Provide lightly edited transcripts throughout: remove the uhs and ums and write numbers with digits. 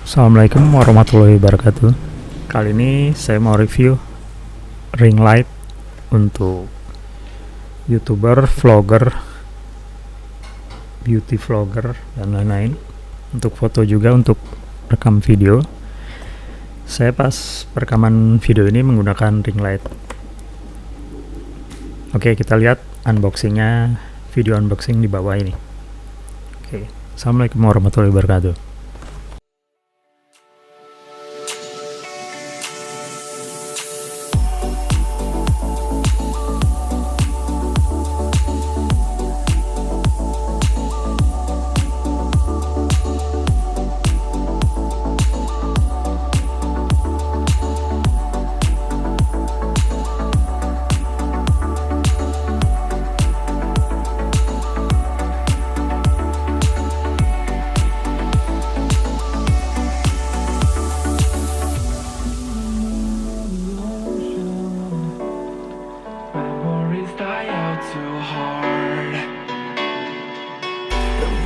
Assalamualaikum warahmatullahi wabarakatuh. Kali ini saya mau review ring light untuk YouTuber, vlogger, beauty vlogger dan lain-lain. Untuk foto juga, untuk rekam video. Saya pas perekaman video ini menggunakan ring light. Oke, kita lihat unboxingnya, video unboxing di bawah ini. Oke, assalamualaikum warahmatullahi wabarakatuh.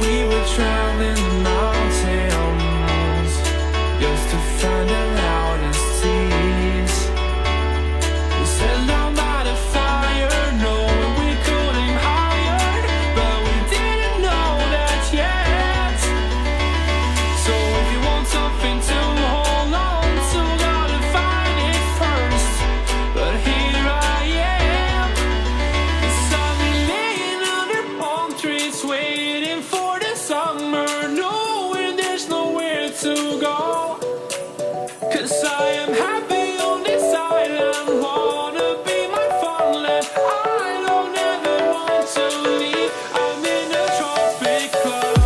We were traveling mountains just to find the loudest seas. We said down by the fire, knowing we could aim higher, but we didn't know that yet. So if you want something to hold on to, gotta find it first. But here I am, 'cause I've been laying under palm trees waiting for summer, knowing there's nowhere to go. 'Cause I am happy on this island, wanna be my farmland. I don't ever want to leave, I'm in a tropic club.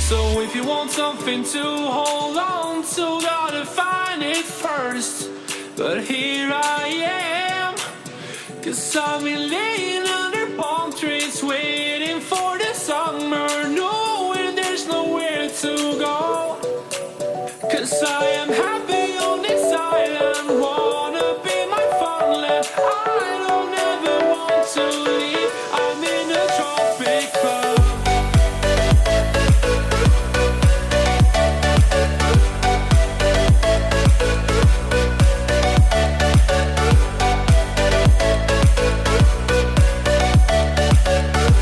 So if you want something to hold on to, gotta find it first. But here I am, 'cause I've been laying